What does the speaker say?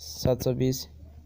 720،